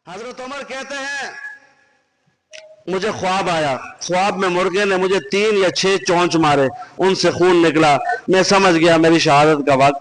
حضرت عمر کہتے ہیں مجھے خواب آیا، خواب میں مرغے نے مجھے 3 یا 6 چونچ مارے، ان سے خون نکلا، میں سمجھ گیا میری شہادت کا وقت،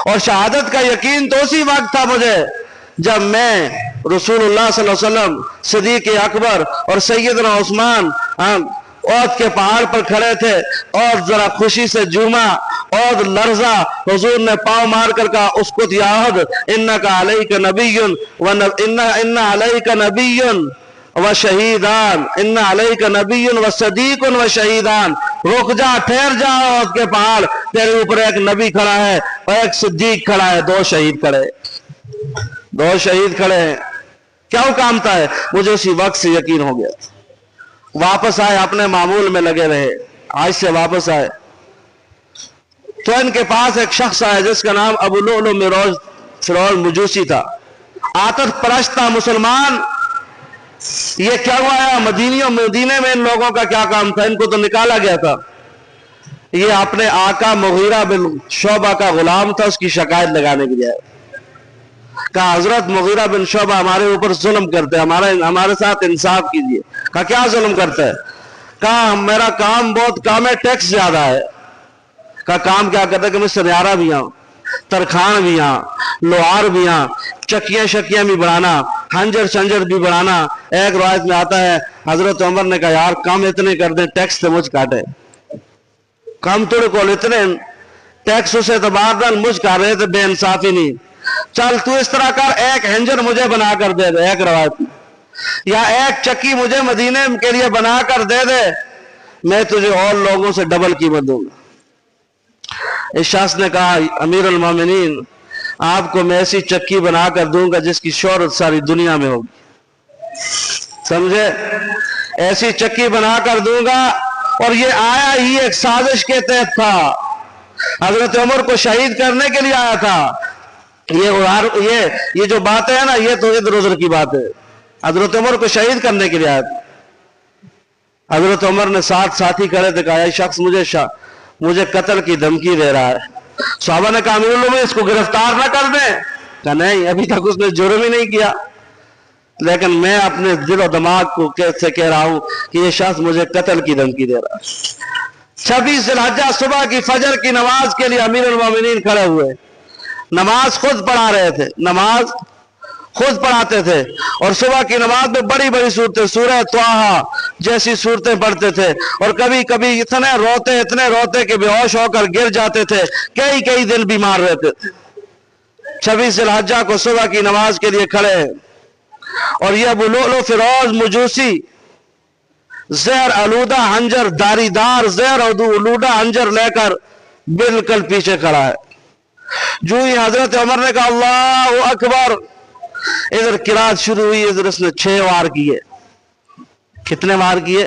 اور شہادت کا یقین تو اسی وقت تھا مجھے جب میں رسول اللہ صلی اللہ علیہ وسلم، صدیق اکبر اور سیدنا عثمان احد کے پہاڑ پر کھڑے تھے اور ذرا خوشی سے جھوما اور لرزا، حضور نے پاؤں مار کر کہا اسکت یا احد انکا علیک نبی ان علیک نبی و شہیدان، ان علیک نبی و صدیق و شہیدان، رک جا، ٹھہر جا احد کے پہاڑ، تیرے اوپر ایک نبی کھڑا ہے اور ایک صدیق کھڑا ہے، 2 شہید کھڑے، 2 شہید کھڑے ہیں، کیا کامتا ہے؟ مجھے اسی وقت سے یقین ہو گیا، واپس آئے اپنے معمول میں لگے رہے، آج سے واپس آئے تو ان کے پاس ایک شخص آیا جس کا نام ابو لؤلؤ فیروز مجوسی تھا، آتش پرست تھا، مسلمان۔ یہ کیا ہوا؟ مدینے میں ان لوگوں کا کیا کام تھا؟ ان کو تو نکالا گیا تھا، یہ اپنے آقا مغیرہ بن شعبہ کا غلام تھا، اس کی شکایت لگانے کے لیے کہا حضرت مغیرہ بن شعبہ ہمارے اوپر ظلم کرتے ہیں، ہمارے ساتھ انصاف کیجئے۔ کہا کیا ظلم کرتے ہیں؟ کہا میرا کام بہت کام ہے، ٹیکس زیادہ ہے۔ کہا کام کیا کرتے کہ میں سنیارہ بھی ہوں، ترخان بھی ہوں، لوہار بھی ہوں، چکیاں شکیاں بھی بڑھانا، ہنجر شنجر بھی بڑھانا۔ ایک روایت میں آتا ہے حضرت عمر نے کہا یار کام اتنے کر دیں، ٹیکس سے مجھ کاٹے، کم توڑے کو اتنے ٹیکس اسے تو باہر دن مجھ کر رہے تھے، بے انصافی نہیں، چل تو اس طرح کر ایک ہنجر مجھے بنا کر دے دے، ایک روایت میں، یا ایک چکی مجھے مدینے کے لیے بنا کر دے دے، میں تجھے اور لوگوں سے ڈبل قیمت دوں گا۔ اس شخص نے کہا امیر المومنین آپ کو میں ایسی چکی بنا کر دوں گا جس کی شہرت ساری دنیا میں ہوگی، سمجھے؟ ایسی چکی بنا کر دوں گا، اور یہ آیا ہی ایک سازش کے تحت تھا، حضرت عمر کو شہید کرنے کے لیے آیا تھا۔ یہ جو باتیں ہیں نا یہ تو ادھر ادھر کی بات ہے، حضرت عمر کو شہید کرنے کے لیے آیا تھا۔ حضرت عمر نے ساتھی کھڑے تھے، کہا یہ شخص مجھے قتل کی دھمکی دے رہا ہے۔ صحابہ نے کہا امیر المومنین اس کو گرفتار نہ کر دیں؟ کہا نہیں، ابھی تک اس نے جرم ہی نہیں کیا، لیکن میں اپنے دل و دماغ کو سے کہہ رہا ہوں کہ یہ شخص مجھے قتل کی دھمکی دے رہا ہے۔ 26 ذی الحجہ صبح کی فجر کی نماز کے لیے امیر المومنین کھڑے ہوئے، نماز خود پڑھا رہے تھے، نماز خود پڑھاتے تھے، اور صبح کی نماز میں بڑی بڑی صورتیں، سورہ طٰہٰ جیسی صورتیں پڑھتے تھے، اور کبھی کبھی اتنے روتے کہ بے ہوش ہو کر گر جاتے تھے، کئی دن بیمار رہتے تھے۔ 26 ذی الحجہ کو صبح کی نماز کے لیے کھڑے ہیں، اور یہ ابو لؤلؤ فیروز مجوسی زہر آلودہ ہنجر، داری دار زہر آلودہ ہنجر لے کر بالکل پیچھے کھڑا ہے۔ جو ہی حضرت عمر نے کہا اللہ اکبر، ادھر قرات شروع ہوئی، ادھر اس نے 6 وار کیے۔ کتنے وار کیے؟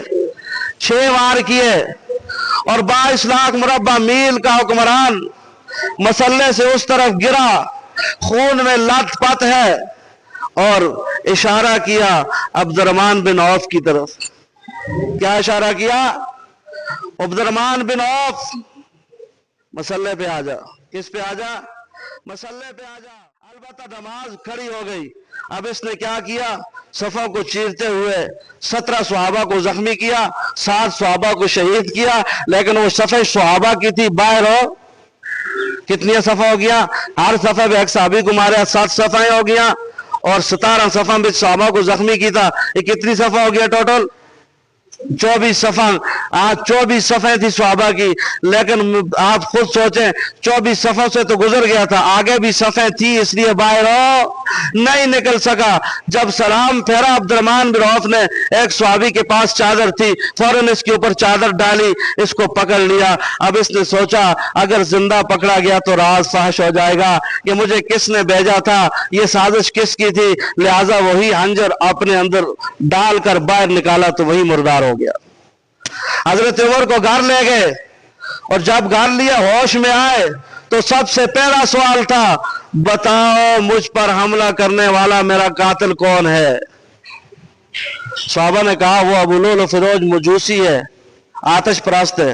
6 وار کیے، اور 22 لاکھ مربع میل کا حکمران مسلح سے اس طرف گرا، خون میں لت پت ہے، اور اشارہ کیا عبد الرحمن بن عوف کی طرف۔ کیا اشارہ کیا؟ عبد الرحمن بن عوف مسلح پہ آ جا۔ کس پہ آ جا؟ مسلح پہ آ جا۔ البتہ نماز کھڑی ہو گئی، اب اس نے کیا کیا؟ صفوں کو چیرتے ہوئے 17 صحابہ کو زخمی کیا، 7 صحابہ کو شہید کیا، لیکن وہ صفیں صحابہ کی تھی، باہر ہو کتنی صفحہ ہو گیا؟ ہر صفحہ پہ ایک صحابی کو مارے، 7 صفحیں ہو گیا، اور 17 صفحہ میں صحابہ کو زخمی کی تھا، یہ کتنی صفحہ ہو گیا ٹوٹل؟ 24 صفحہ۔ آج 24 صفحیں تھی صحابہ کی، لیکن آپ خود سوچیں 24 صفحوں سے تو گزر گیا تھا، آگے بھی صفحیں تھی، اس لیے باہر ہو نہیں نکل سکا۔ جب سلام پھیرا عبد الرحمن بن عوف نے، ایک صحابی کے پاس چادر تھی، فوراً اس کے اوپر چادر ڈالی، اس کو پکڑ لیا۔ اب اس نے سوچا اگر زندہ پکڑا گیا تو راز فحش ہو جائے گا کہ مجھے کس نے بھیجا تھا، یہ سازش کس کی تھی، لہٰذا وہی ہنجر اپنے اندر ڈال کر باہر نکالا تو وہی مردار ہو گیا۔ حضرت عمر کو گھر لے گئے، اور جب گھر لیا ہوش میں آئے تو سب سے پہلا سوال تھا بتاؤ مجھ پر حملہ کرنے والا میرا قاتل کون ہے؟ صحابہ نے کہا وہ ابو لؤلؤ فیروز مجوسی ہے، آتش پرست ہے۔